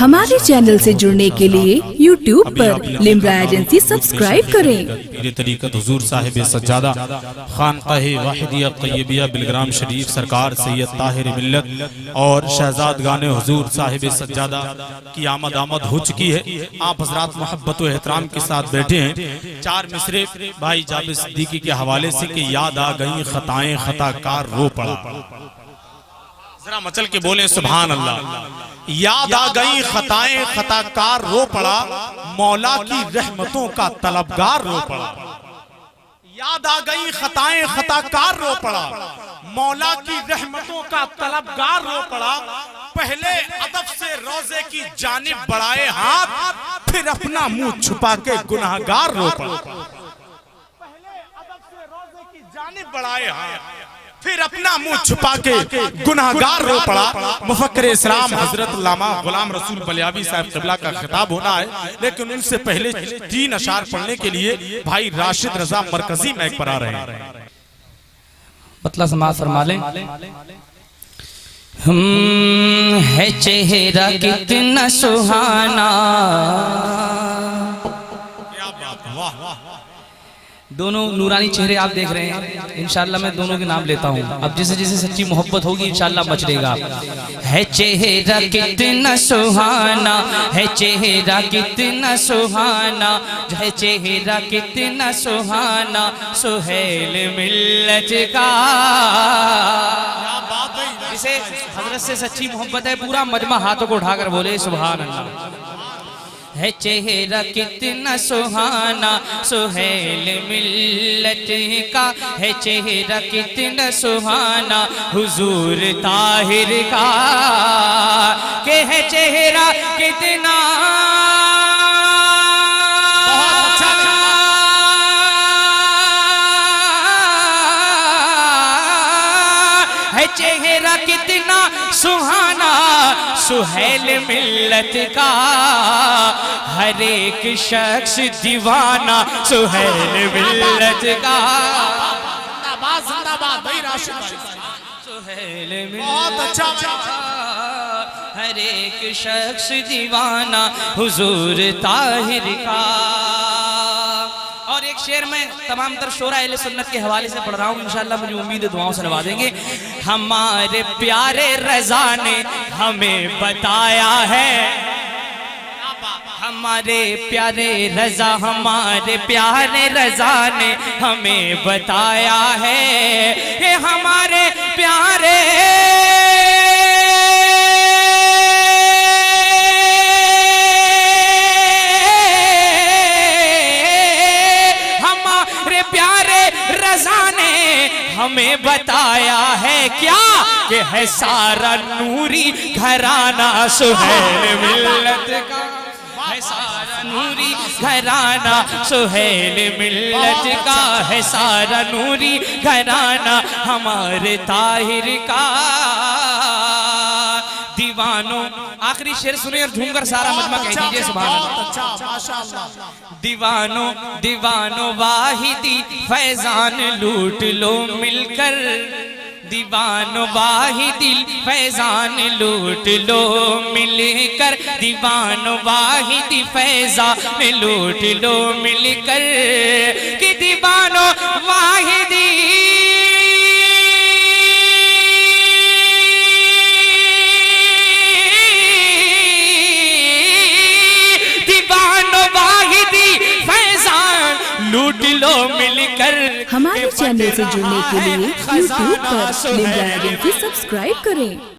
ہمارے چینل سے جڑنے کے لیے یوٹیوب پر لمرا ایجنسی سبسکرائب کریں۔ پیر طریقت حضور صاحب سجادہ خانقاہ واحدیہ قیبیہ بلگرام شریف سرکار سید طاہر ملت اور شہزادگان حضور صاحب سجادہ کی آمد ہو چکی ہے۔ آپ حضرات محبت و احترام کے ساتھ بیٹھے ہیں۔ چار مصرے بھائی جابر صدیقی کے حوالے سے کہ یاد آ گئیں خطائیں خطا کار رو پڑا، ذرا مچل کے بولیں سبحان اللہ۔ یاد آ گئیں خطائیں خطا کار رو پڑا، مولا کی رحمتوں کا طلبگار رو پڑا۔ یاد آ گئیں خطائیں خطا کار رو پڑا، مولا کی رحمتوں کا طلبگار رو پڑا۔ پہلے ادب سے روزے کی جانب بڑھائے ہاتھ، پھر اپنا منہ چھپا کے گناہگار رو پڑا۔ پہلے ادب سے روزے کی جانب بڑھائے ہاتھ، پھر اپنا منہ چھپا کے گناہگار رو پڑا۔ مفکر اسلام حضرت علامہ غلام رسول بلیاوی صاحب قبلہ کا خطاب ہونا ہے، لیکن ان سے پہلے 3 اشعار پڑھنے کے لیے بھائی راشد رضا مرکزی میک پر آ رہے ہیں۔ مطلع سماعت فرما لیں۔ ہے چہرہ کتنا سہانا، دونوں نورانی چہرے آپ دیکھ رہے ہیں، انشاءاللہ میں دونوں کے نام لیتا ہوں، اب جسے جسے سچی محبت ہوگی انشاءاللہ مچلے گا۔ ہے چہرہ کتنا سہانا، ہے چہرہ کتنا سہانا، ہے چہرہ کتنا سہانا، سہیل ملت کا۔ جسے حضرت سے سچی محبت ہے پورا مجمع ہاتھوں کو اٹھا کر بولے سبحان اللہ۔ ہے چہرہ کتنا سہانا، سہیل ملت کا، ہے چہرہ کتنا سہانا، حضور طاہر کا، کہ ہے چہرہ کتنا ہے چہرہ کتنا سہانا، سہیل ملت کا، ہر ایک شخص دیوانہ سہیل ملت کا۔ زندہ باد بھائی راشد سہیل ملت کا، ہر ایک شخص دیوانہ حضور طاہر کا۔ اور ایک شعر میں تمام تر شعراء اہل سنت کے حوالے سے پڑھ رہا ہوں، انشاءاللہ مجھے امید ہے دعاؤں سے نوازیں گے۔ ہمارے پیارے رضا نے ہمیں بتایا ہے، ہمارے پیارے رضا، ہمارے پیارے رضا نے ہمیں بتایا ہے کہ ہمارے پیارے ہمیں بتایا ہے کیا کہ ہے سارا نوری گھرانہ سہیل ملت کا، ہے سارا نوری گھرانہ سہیل ملت کا، ہے سارا نوری گھرانہ ہمارے طاہر کا۔ دیوانوں آخری شعر سنیں اور جھوم کر سارا مجمع کہہ دیجئے سبحان اللہ۔ دیوانوں دیوانوں واحدی فیضان لوٹ لو مل کر، دیوانوں واحدی فیضان لوٹ لو مل کر، دیوانوں واحدی فیضان لوٹ لو مل کر، کہ دیوانوں واحدی لوٹ لو مل کر۔ ہمارے چینل سے جڑنے کے لیے یوٹیوب پر لمرا ایجنسی سبسکرائب کریں۔